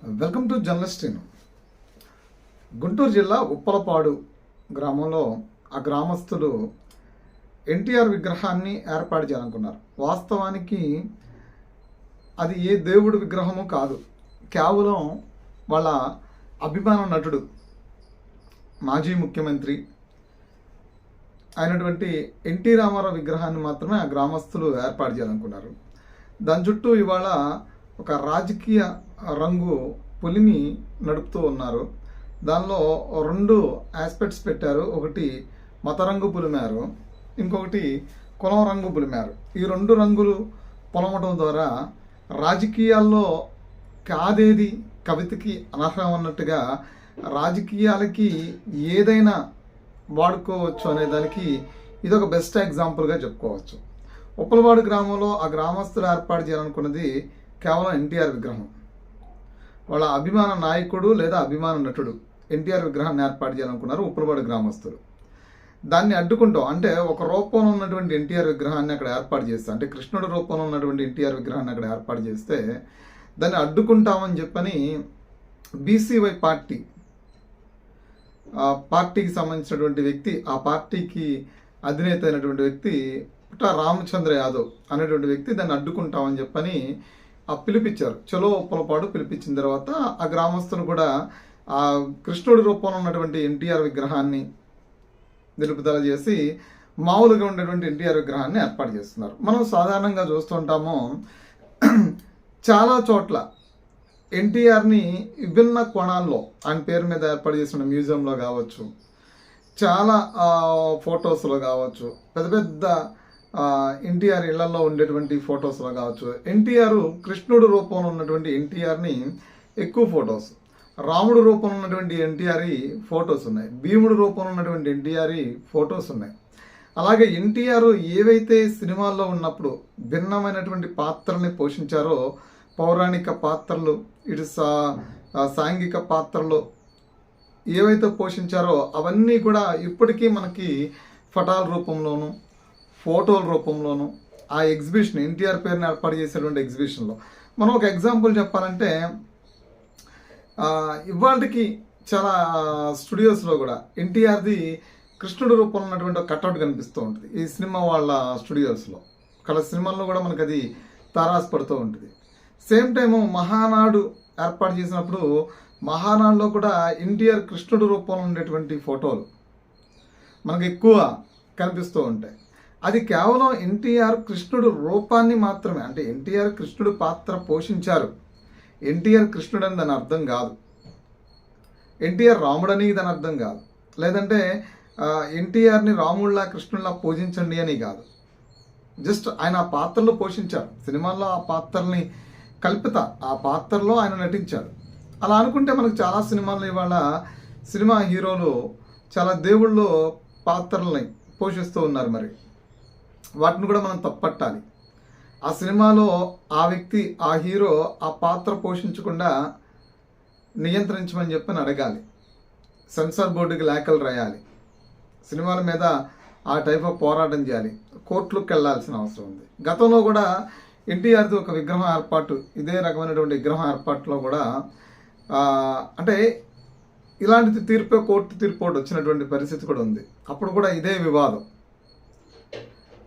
Welcome to journalist in. Guntur జిల్లా ఉప్పలపాడు గ్రామంలో ఆ గ్రామస్తులు ఎన్టీఆర్ విగ్రహాన్ని ఏర్పాటు చేయాలనుకున్నారు. వాస్తవానికి అది ఏ దేవుడి విగ్రహము కాదు, కేవలం వాళ్ళ అభిమాన నటుడు మాజీ ముఖ్యమంత్రి అయినటువంటి ఎన్టీ రామారావు విగ్రహాన్ని మాత్రమే ఆ గ్రామస్తులు ఏర్పాటు చేయాలనుకున్నారు. దాని చుట్టూ ఇవాళ ఒక రాజకీయ రంగు పులిని నడుపుతూ ఉన్నారు. దానిలో రెండు ఆస్పెక్ట్స్ పెట్టారు. ఒకటి మత రంగు పులిమారు, ఇంకొకటి కులం రంగు పులిమారు. ఈ రెండు రంగులు పొలమటం ద్వారా రాజకీయాల్లో కాదేది కవితకి అనర్హం అన్నట్టుగా రాజకీయాలకి ఏదైనా వాడుకోవచ్చు అనే దానికి ఇదొక బెస్ట్ ఎగ్జాంపుల్గా చెప్పుకోవచ్చు. ఉప్పలపాడు గ్రామంలో ఆ గ్రామస్తులు ఏర్పాటు చేయాలనుకున్నది కేవలం ఎన్టీఆర్ విగ్రహం. వాళ్ళ అభిమాన నాయకుడు లేదా అభిమాన నటుడు ఎన్టీఆర్ విగ్రహాన్ని ఏర్పాటు చేయాలనుకున్నారు ఉప్పలపాడు గ్రామస్తులు. దాన్ని అడ్డుకుంటాం అంటే ఒక రూపంలో ఉన్నటువంటి ఎన్టీఆర్ విగ్రహాన్ని అక్కడ ఏర్పాటు చేస్తే, అంటే కృష్ణుడి రూపంలో ఉన్నటువంటి ఎన్టీఆర్ విగ్రహాన్ని అక్కడ ఏర్పాటు చేస్తే దాన్ని అడ్డుకుంటామని చెప్పని బీసీవై పార్టీకి సంబంధించినటువంటి వ్యక్తి, ఆ పార్టీకి అధినేత అయినటువంటి వ్యక్తి పుట్ట రామచంద్ర యాదవ్ అనేటువంటి వ్యక్తి దాన్ని అడ్డుకుంటామని చెప్పని పిలిపించారు. చలో ఉప్పలపాడు పిలిపించిన తర్వాత ఆ గ్రామస్తులు కూడా ఆ కృష్ణుడి రూపంలో ఉన్నటువంటి ఎన్టీఆర్ విగ్రహాన్ని నిలుపుదల చేసి మామూలుగా ఉండేటువంటి ఎన్టీఆర్ విగ్రహాన్ని ఏర్పాటు చేస్తున్నారు. మనం సాధారణంగా చూస్తుంటాము, చాలా చోట్ల ఎన్టీఆర్ని విభిన్న కోణాల్లో ఆయన పేరు మీద ఏర్పాటు చేసిన మ్యూజియంలో కావచ్చు, చాలా ఫొటోస్లో కావచ్చు, పెద్ద పెద్ద ఎన్టీఆర్ ఇళ్లలో ఉండేటువంటి ఫొటోస్లో కావచ్చు, ఎన్టీఆర్ కృష్ణుడు రూపంలో ఉన్నటువంటి ఎన్టీఆర్ని ఎక్కువ ఫొటోస్, రాముడు రూపంలో ఉన్నటువంటి ఎన్టీఆర్ ఫొటోస్ ఉన్నాయి, భీముడు రూపంలో ఉన్నటువంటి ఎన్టీఆర్ ఫొటోస్ ఉన్నాయి. అలాగే ఎన్టీఆర్ ఏవైతే సినిమాల్లో ఉన్నప్పుడు భిన్నమైనటువంటి పాత్రల్ని పోషించారో, పౌరాణిక పాత్రలు, ఇటు సాంఘిక పాత్రలు ఏవైతే పోషించారో అవన్నీ కూడా ఇప్పటికీ మనకి ఫటాల రూపంలోనూ ఫోటోల రూపంలోనూ ఆ ఎగ్జిబిషన్ ఎన్టీఆర్ పేరుని ఏర్పాటు చేసేటువంటి ఎగ్జిబిషన్లో మనం ఒక ఎగ్జాంపుల్ చెప్పాలంటే, ఇవాళకి చాలా స్టూడియోస్లో కూడా ఎన్టీఆర్ది కృష్ణుడి రూపంలో ఉన్నటువంటి ఒక కట్అవుట్ కనిపిస్తూ ఉంటుంది. ఈ సినిమా వాళ్ళ స్టూడియోస్లో సినిమాల్లో కూడా మనకు అది తారాసపడుతూ ఉంటుంది. సేమ్ టైము మహానాడు ఏర్పాటు చేసినప్పుడు మహానాడులో కూడా ఎన్టీఆర్ కృష్ణుడి రూపంలో ఉండేటువంటి ఫోటోలు మనకు ఎక్కువ కనిపిస్తూ ఉంటాయి. అది కేవలం ఎన్టీఆర్ కృష్ణుడు రూపాన్ని మాత్రమే, అంటే ఎన్టీఆర్ కృష్ణుడు పాత్ర పోషించారు, ఎన్టీఆర్ కృష్ణుడు అని దాని అర్థం కాదు, ఎన్టీఆర్ రాముడని దాని అర్థం కాదు, లేదంటే ఎన్టీఆర్ని రాముడిలా కృష్ణుడిలా పూజించండి అని కాదు. జస్ట్ ఆయన ఆ పాత్రలో పోషించారు, సినిమాల్లో ఆ పాత్రల్ని కల్పిత ఆ పాత్రలో ఆయన నటించాడు. అలా అనుకుంటే మనకు చాలా సినిమాల్లో ఇవాళ సినిమా హీరోలు చాలా దేవుళ్ళు పాత్రల్ని పోషిస్తూ ఉన్నారు. మరి వాటిని కూడా మనం తప్పట్టాలి. ఆ సినిమాలో ఆ వ్యక్తి, ఆ హీరో ఆ పాత్ర పోషించకుండా నియంత్రించమని చెప్పని అడగాలి, సెన్సార్ బోర్డుకి లేఖలు రాయాలి, సినిమాల మీద ఆ టైప్ ఆఫ్ పోరాటం చేయాలి, కోర్టులకు వెళ్లాల్సిన అవసరం ఉంది. గతంలో కూడా ఎన్టీఆర్ది ఒక విగ్రహం ఏర్పాటు, ఇదే రకమైనటువంటి విగ్రహం ఏర్పాటులో కూడా అంటే ఇలాంటి తీర్పు, కోర్టు తీర్పు వచ్చినటువంటి పరిస్థితి కూడా ఉంది. అప్పుడు కూడా ఇదే వివాదం,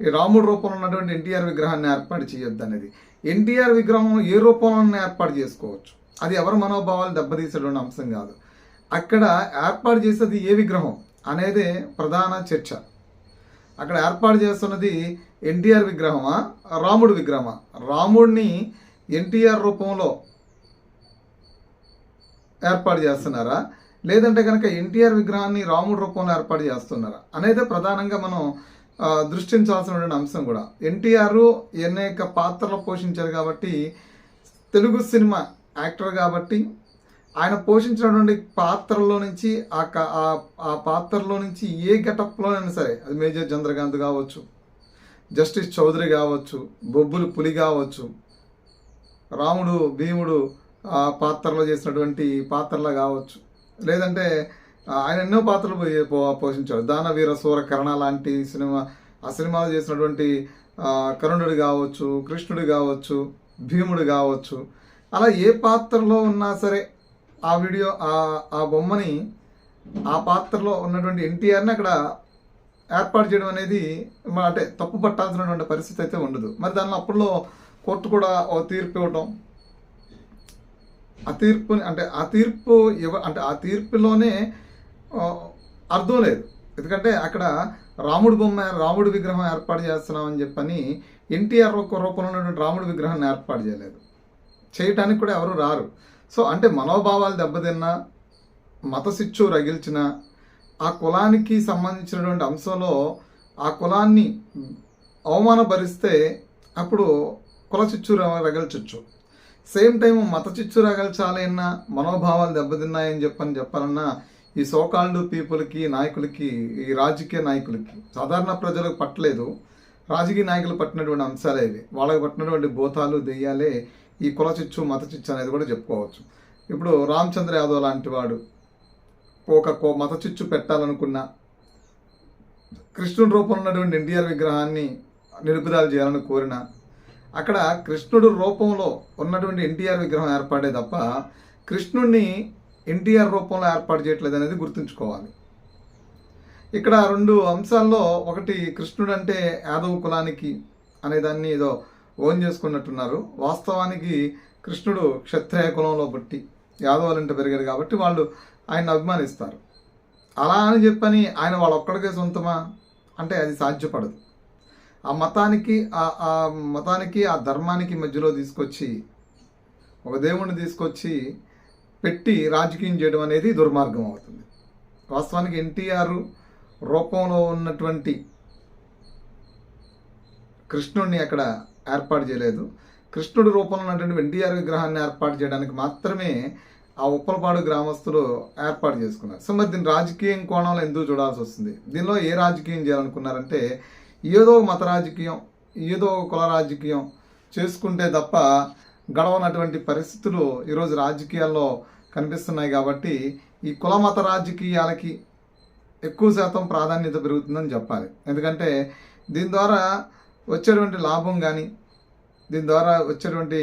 ఈ రాముడు రూపంలో ఉన్నటువంటి ఎన్టీఆర్ విగ్రహాన్ని ఏర్పాటు చేయొద్దు అనేది. ఎన్టీఆర్ విగ్రహం ఏ రూపంలో ఏర్పాటు చేసుకోవచ్చు, అది ఎవరి మనోభావాలు దెబ్బతీసేటువంటి అంశం కాదు. అక్కడ ఏర్పాటు చేసేది ఏ విగ్రహం అనేదే ప్రధాన చర్చ. అక్కడ ఏర్పాటు చేస్తున్నది ఎన్టీఆర్ విగ్రహమా, రాముడు విగ్రహమా, రాముడిని ఎన్టీఆర్ రూపంలో ఏర్పాటు చేస్తున్నారా, లేదంటే కనుక ఎన్టీఆర్ విగ్రహాన్ని రాముడు రూపంలో ఏర్పాటు చేస్తున్నారా అనేదే ప్రధానంగా మనం దృష్టించాల్సినటువంటి అంశం కూడా. ఎన్టీఆర్ అనేక పాత్రలు పోషించారు కాబట్టి, తెలుగు సినిమా యాక్టర్ కాబట్టి ఆయన పోషించినటువంటి పాత్రలో నుంచి ఆ పాత్రలో నుంచి ఏ గెటప్లోనైనా సరే, అది మేజర్ చంద్రకాంత్ కావచ్చు, జస్టిస్ చౌదరి కావచ్చు, బొబ్బులు పులి కావచ్చు, రాముడు భీముడు ఆ పాత్రలో చేసినటువంటి పాత్రలా కావచ్చు, లేదంటే ఆయన ఎన్నో పాత్రలు పోషించాడు, దానవీర సూర కర్ణ లాంటి సినిమా, ఆ సినిమాలో చేసినటువంటి కరుణుడు కావచ్చు, కృష్ణుడు కావచ్చు, భీముడు కావచ్చు, అలా ఏ పాత్రలో ఉన్నా సరే ఆ వీడియో ఆ బొమ్మని ఆ పాత్రలో ఉన్నటువంటి ఎన్టీఆర్ని అక్కడ ఏర్పాటు చేయడం అనేది అంటే తప్పు పట్టాల్సినటువంటి పరిస్థితి అయితే ఉండదు. మరి దానిలో అప్పుడులో కోర్టు కూడా ఓ తీర్పు ఇవ్వటం, ఆ తీర్పుని అంటే ఆ తీర్పులోనే అర్థం లేదు. ఎందుకంటే అక్కడ రాముడి విగ్రహం ఏర్పాటు చేస్తున్నామని చెప్పని ఎన్టీఆర్ రూపంలో ఉన్నటువంటి రాముడి విగ్రహాన్ని ఏర్పాటు చేయలేదు, చేయటానికి కూడా ఎవరు రారు. సో అంటే మనోభావాలు దెబ్బతిన్నా, మత సిచ్చు రగిల్చిన, ఆ కులానికి సంబంధించినటువంటి అంశంలో ఆ కులాన్ని అవమానపరిస్తే అప్పుడు కుల చిచ్చు రగల్చొచ్చు. సేమ్ టైం మత చిచ్చు రగల్చాలన్నా, మనోభావాలు దెబ్బతిన్నాయని చెప్పాలన్నా ఈ సోకాల్డ్ పీపుల్కి, నాయకులకి, ఈ రాజకీయ నాయకులకి, సాధారణ ప్రజలకు పట్టలేదు, రాజకీయ నాయకులు పట్టినటువంటి అంశాలే ఇవి. వాళ్ళకి పట్టినటువంటి భూతాలు దెయ్యాలే ఈ కుల చిచ్చు, మత చిచ్చు అనేది కూడా చెప్పుకోవచ్చు. ఇప్పుడు రామచంద్ర యాదవ్ లాంటి వాడు ఒక మత చిచ్చు పెట్టాలనుకున్న, కృష్ణుడి రూపంలో ఉన్నటువంటి ఎన్టీఆర్ విగ్రహాన్ని నిలుపుదల చేయాలని కోరిన, అక్కడ కృష్ణుడు రూపంలో ఉన్నటువంటి ఎన్టీఆర్ విగ్రహం ఏర్పాటే తప్ప కృష్ణుడిని ఎన్టీఆర్ రూపంలో ఏర్పాటు చేయట్లేదు అనేది గుర్తుంచుకోవాలి. ఇక్కడ రెండు అంశాల్లో, ఒకటి కృష్ణుడు అంటే యాదవ్ కులానికి అనేదాన్ని ఏదో ఓన్ చేసుకున్నట్టున్నారు. వాస్తవానికి కృష్ణుడు క్షత్రియ కులంలో పుట్టి యాదవులంటే పెరిగాడు కాబట్టి వాళ్ళు ఆయన అభిమానిస్తారు. అలా అని చెప్పని ఆయన వాళ్ళొక్కడికే సొంతమా అంటే అది సాధ్యపడదు. ఆ మతానికి ఆ ధర్మానికి మధ్యలో తీసుకొచ్చి ఒక దేవుణ్ణి తీసుకొచ్చి పెట్టి రాజకీయం చేయడం అనేది దుర్మార్గం అవుతుంది. వాస్తవానికి ఎన్టీఆర్ రూపంలో ఉన్నటువంటి కృష్ణుడిని అక్కడ ఏర్పాటు చేయలేదు. కృష్ణుడి రూపంలో ఉన్నటువంటి ఎన్టీఆర్ విగ్రహాన్ని ఏర్పాటు చేయడానికి మాత్రమే ఆ ఉప్పలపాడు గ్రామస్తులు ఏర్పాటు చేసుకున్నారు. సో మరి దీన్ని రాజకీయం కోణంలో ఎందుకు చూడాల్సి వస్తుంది? దీనిలో ఏ రాజకీయం చేయాలనుకున్నారంటే ఏదో మత రాజకీయం, ఏదో కుల రాజకీయం చేసుకుంటే తప్ప గడవనటువంటి పరిస్థితులు ఈరోజు రాజకీయాల్లో కనిపిస్తున్నాయి. కాబట్టి ఈ కుల మత రాజకీయాలకి ఎక్కువ శాతం ప్రాధాన్యత పెరుగుతుందని చెప్పాలి. ఎందుకంటే దీని ద్వారా వచ్చేటువంటి లాభం కానీ, దీని ద్వారా వచ్చేటువంటి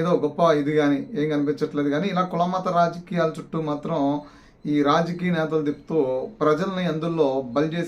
ఏదో గొప్ప ఇది కానీ ఏం కనిపించట్లేదు. కానీ ఇలా కుల మత రాజకీయాల చుట్టూ మాత్రం ఈ రాజకీయ నేతలు తిప్పుతూ ప్రజల్ని అందులో బలి చేసి